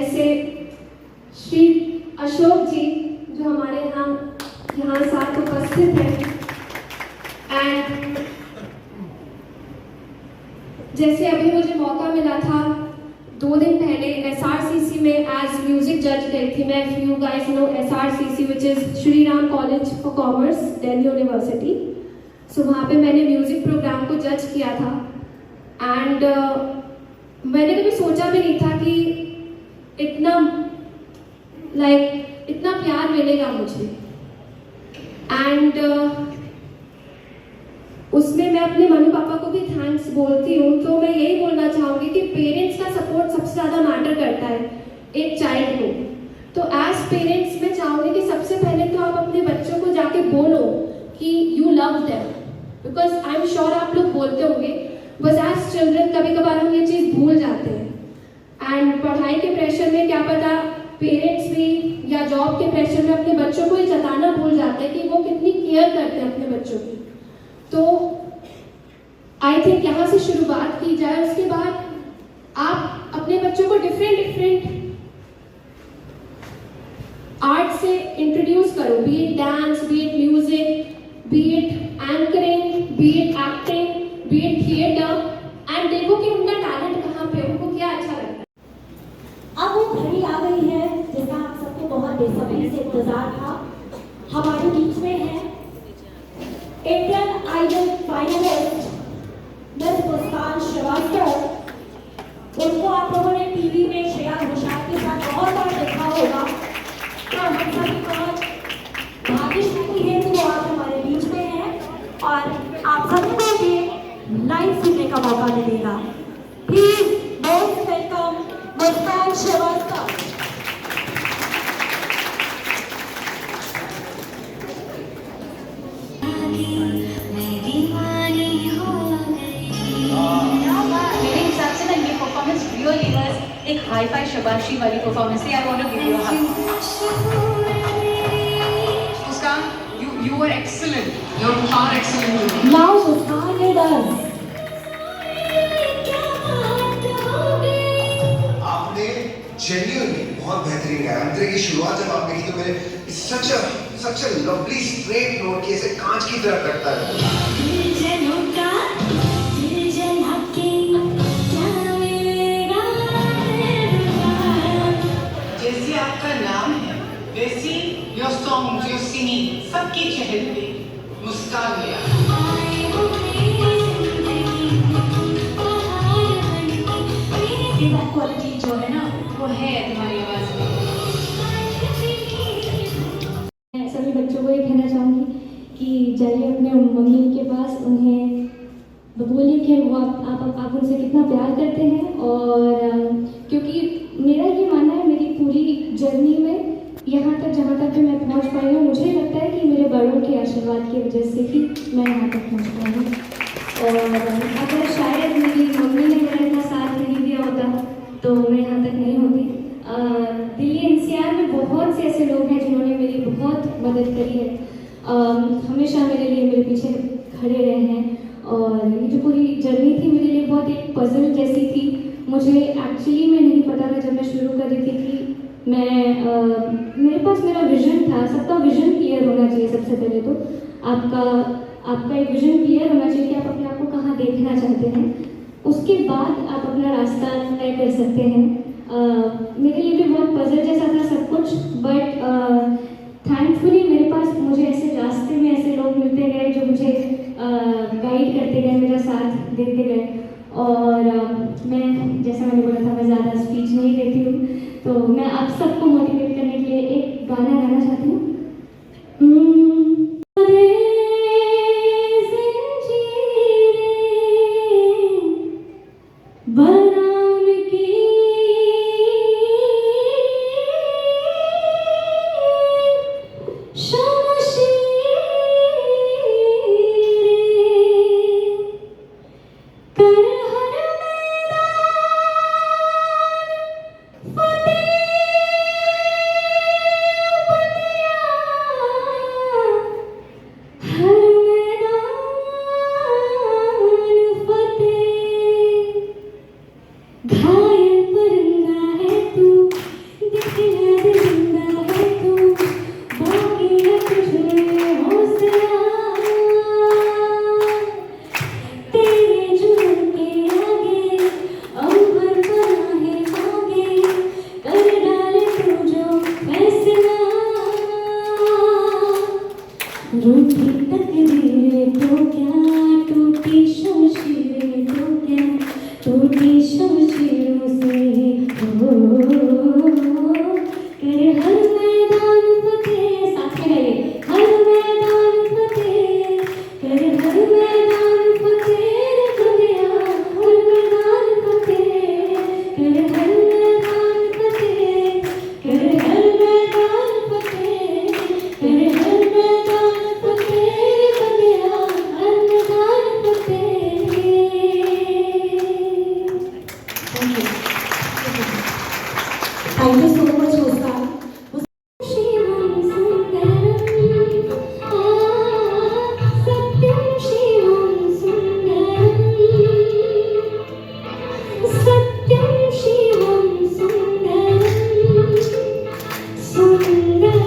जैसे श्री अशोक जी जो हमारे यहाँ साथ उपस्थित हैं, एंड जैसे अभी मुझे मौका मिला था 2 दिन पहले SRCC में एज म्यूजिक जज गई थी मैं। If you guys know SRCC which is Shri Ram college for commerce, Delhi university. So वहाँ पे मैंने म्यूजिक प्रोग्राम को जज किया था एंड मैंने कभी सोचा भी नहीं था कि इतना प्यार मिलेगा मुझे। एंड उसमें मैं अपने मम्मी पापा को भी थैंक्स बोलती हूँ। तो मैं यही बोलना चाहूँगी कि पेरेंट्स का सपोर्ट सबसे ज़्यादा मैटर करता है एक चाइल्ड को। तो एज पेरेंट्स मैं चाहूँगी कि सबसे पहले तो आप अपने बच्चों को जाके बोलो कि you love them, because I am sure आप लोग बोलते होंगे, बस एज चिल्ड्रन कभी कभार हम ये चीज़ भूल जाते हैं। एंड पढ़ाई के प्रेशर में क्या पता पेरेंट्स भी या जॉब के प्रेशर में अपने बच्चों को ये जताना भूल जाते हैं कि वो कितनी केयर करते हैं अपने बच्चों की। तो आई थिंक यहाँ से शुरुआत की जाए, उसके बाद आप अपने बच्चों को डिफरेंट आर्ट से इंट्रोड्यूस करो, B it dance, B it music, B it anchoring, B it acting, B it theatre, and देखो कि उनका टैलेंट कहाँ पे, उनको क्या अच्छा लगता है। अब वो घड़ी आ गई है जिसका आप सबको बहुत बेसब्री से इंतजार था। हमारे बीच में है इंडियन आइडल फाइनलिस्ट मिस मुस्कान श्रीवास्तव। उनको आप लोगों ने टीवी में श्रेया घोषाल के साथ बहुत बार देखा होगा, तो हम सभी बहुत भाग्यशाली है कि वो आज हमारे बीच में है और आप सभी को भी लाइव सुनने का मौका मिलेगा। Please most welcome Muskan Srivastava. एक हाई-फाई शबाशी वाली परफॉर्मेंस थी। I want to give you a hug. Muskan, you were excellent. You were far excellent. Now Muskan ने डांस। आपने genuinely बहुत बेहतरीन गाया। अंतरे की शुरुआत जब आपने की तो मेरे such a lovely straight note की ऐसे कांच की तरह कटता है। जैसे आपका नाम है वैसे योर सॉन्ग्स, योर सिंगिंग, सबके चेहरे पे मुस्कान ले आया। क्वालिटी जो है ना वो है तुम्हारी आवाज में। मैं सभी बच्चों को ये कहना चाहूँगी कि जाइए अपने मम्मी के पास, उन्हें बोलिए कि वो आप उनसे कितना प्यार करते हैं। और क्योंकि मेरा ये मानना है मेरी पूरी जर्नी में यहाँ तक जहाँ तक भी मैं पहुँच पाई हूँ, मुझे लगता है कि मेरे बड़ों के आशीर्वाद की वजह से ही मैं यहाँ तक पहुँच पाई हूँ। और अगर शायद मेरी मम्मी ने मेरा इतना साथ नहीं दिया होता तो मैं यहाँ तक नहीं होती। दिल्ली NCR में बहुत से ऐसे लोग हैं जिन्होंने मेरी बहुत मदद करी है, हमेशा मेरे लिए मेरे पीछे खड़े रहे हैं। और ये जो पूरी जर्नी थी मेरे लिए बहुत एक पजल जैसी थी। मुझे एक्चुअली में नहीं पता था जब मैं शुरू कर रही थी कि मेरे पास मेरा विजन था। सबका विजन क्लियर होना चाहिए। सबसे पहले तो आपका एक विजन क्लियर होना चाहिए कि आप अपने आप को कहाँ देखना चाहते हैं, उसके बाद आप अपना रास्ता तय कर सकते हैं। मेरे लिए भी बहुत पजल जैसा था सब कुछ, बट थैंकफुली मेरे पास मुझे ऐसे रास्ते में ऐसे लोग मिलते गए जो मुझे गाइड करते गए, मेरा साथ देते गए। और मैं जैसा मैंने बोला था मैं ज़्यादा स्पीच नहीं देती हूँ, तो मैं आप सबको मोटिवेट करने के लिए एक गाना गाना चाहती हूँ। रूठी तकदीरें तो क्या, टूटी शमशीरें तो क्या, टूटी शमशीरों से हो कर हर मैदान फतेह। साथ में गाइए, हर मैदान फतेह, कर हर मैदान फतेह कन्हैया, हर मैदान फतेह, कर हर मैदान फतेह, कर हर मैदान फतेह, कर हर मैदान फतेह कन्हैया, हर मैदान फतेह। थैंक यू सो मच मुस्कान। शिवं सुंदरं सत्यं शिवं सुंदरं, सत्यं शिवं सुंदरं, सुंदरं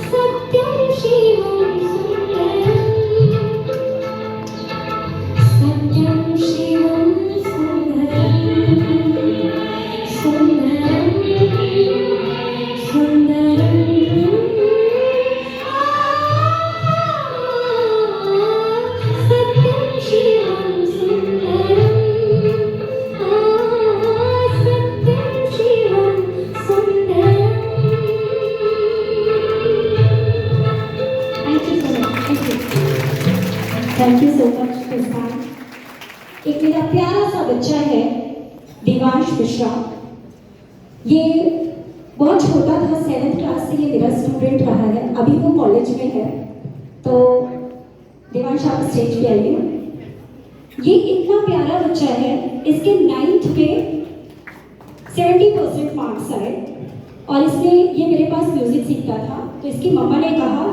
सत्यं शिवं सुंदरं, सत्यं शिवं सुंदरं, सुंदरं सुंदरं सत्यं शिवं सुंदरं, सत्यं शिवं सुंदरं। थैंक यू सो मच मुस्कान। एक मेरा प्यारा सा बच्चा है देवांश मिश्रा। ये बहुत छोटा था, 7th क्लास से ये मेरा स्टूडेंट रहा है, अभी वो कॉलेज में है। तो देवांश आप स्टेज पे आइए। ये इतना प्यारा बच्चा है, इसके 9th में 70% मार्क्स आए और इसने ये मेरे पास म्यूजिक सीखता था। तो इसकी मम्मा ने कहा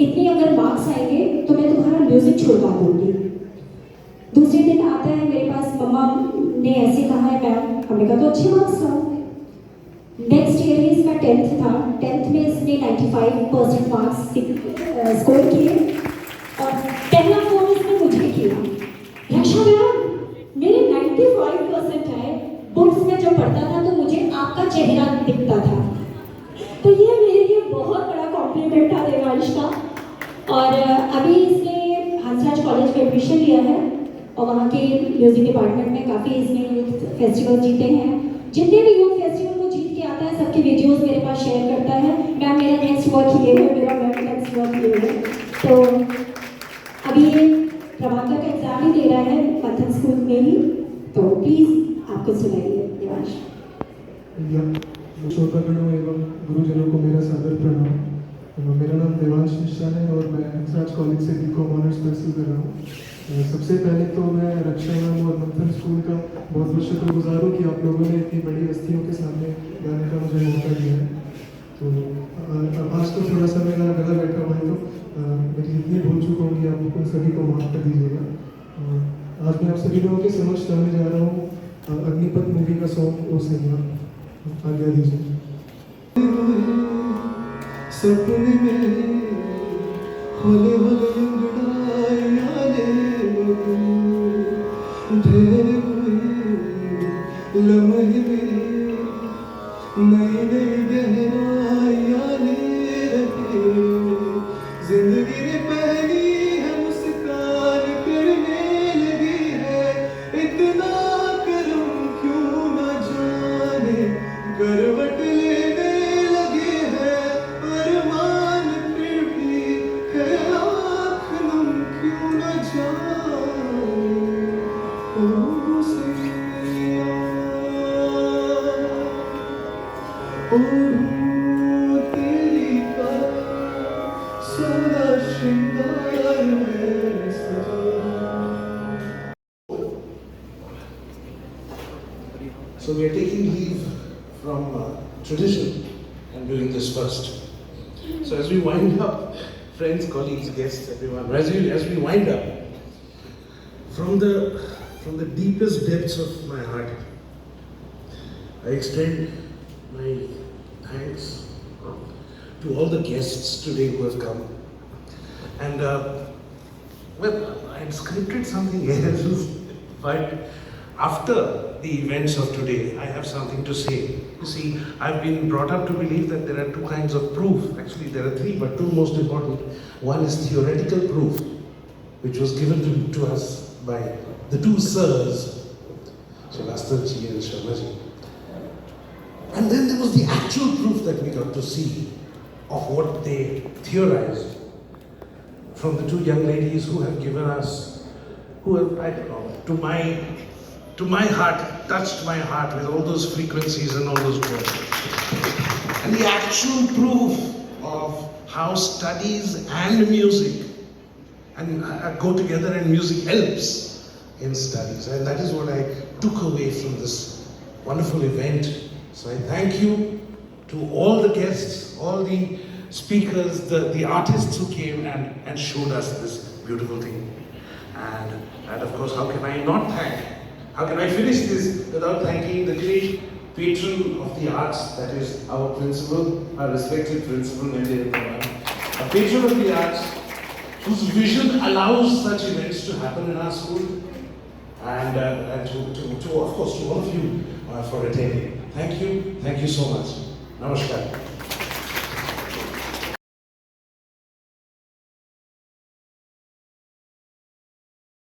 इतने अगर मार्क्स आएंगे तो मैं तुम्हारा म्यूजिक छुड़वा दूंगी। दूसरे दिन आता है मेरे पास, मम्मा ने ऐसे कहा है मैम, हमने कहा तो अच्छे मार्क्स लाओ। नेक्स्ट ईयर ही इसका 10th था, 10th में इसने 95% मार्क्स स्कोर किए और पहला फोन इसने मुझे किया, रक्षा मैम मेरे 95% आए, बुक्स में जो पढ़ता था तो मुझे आपका चेहरा दिखता था। तो ये मेरे लिए बहुत बड़ा कॉम्प्लीमेंट था देवांश का। और अभी इसने हंसराज कॉलेज में एडमिशन लिया है और वहाँ के म्यूजिक डिपार्टमेंट में काफ़ी इसने यूथ फेस्टिवल जीते हैं। जितने भी यूथ फेस्टिवल को जीत के आता है सबके वीडियोस मेरे पास शेयर करता है, मैम मेरा नेक्स्ट वर्क ये है, मेरा नेक्स्ट वर्क ये है। तो अभी ये प्रभाकर का एग्जाम ही दे रहा है पथन स्कूल में ही। तो प्लीज़ आपको सुनाइए देवांश। श्रोतागणों एवं गुरुजनों को मेरा सादर प्रणाम। मेरा नाम देवांश मिश्रा है और मैं हंसराज कॉलेज से बीकॉम ऑनर्स परस्यू कर रहा हूँ। सबसे पहले तो मैं रक्षा मैम और मंथन स्कूल का बहुत बहुत शुक्रगुजार हूँ कि आप लोगों ने इतनी बड़ी हस्तियों के सामने गाने का मुझे मौका दिया है। तो आज तो थोड़ा सा मेरा गला बैठा हुआ है, तो मेरी जितनी भूल चुक होंगी आप उन सभी को माफ़ कर दीजिएगा। आज मैं आप सभी लोगों के समक्ष गाने जा रहा हूँ अग्निपथ मूवी का सॉन्ग ओ सैया, आज्ञा दीजिए। सपने में होले होले अंगड़ाइया ढेर हुए लम्हे में नई नई गहराइया ले रहे, जिंदगी ने पहली है मुस्कान करने लगी है, इतना करम क्यों न जाने करवट लेने लगे हैं, अरमान फिर भी है आँख नम क्यों न जाने ओ सैया। ओ तेरी का सदा श्रृंगार में सजा। So we are taking leave from tradition and doing this first. So as we wind up, friends, colleagues, guests, everyone, as we wind up, from the deepest depths of my heart, I extend my thanks to all the guests today who have come. And well, I had scripted something else, but after the events of today, I have something to say. You see, I've been brought up to believe that there are two kinds of proof. Actually, there are three, but two most important. One is theoretical proof, which was given to us by the two sirs, Srivastava and Sharmaji. And then there was the actual proof that we got to see of what they theorized from the two young ladies who have given us, who have, I don't know, to my heart, touched my heart with all those frequencies and all those words. And the actual proof of how studies and music and go together, and music helps in studies. And that is what I took away from this wonderful event. So I thank you to all the guests, all the speakers, the artists who came and showed us this beautiful thing. And of course, how can I not thank? How can I finish this without thanking the great patron of the arts, that is our principal, our respected principal, Mehdi Rahman, a patron of the arts whose vision allows such events to happen in our school, and to of course to all of you for attending. Thank you so much. Namaskar.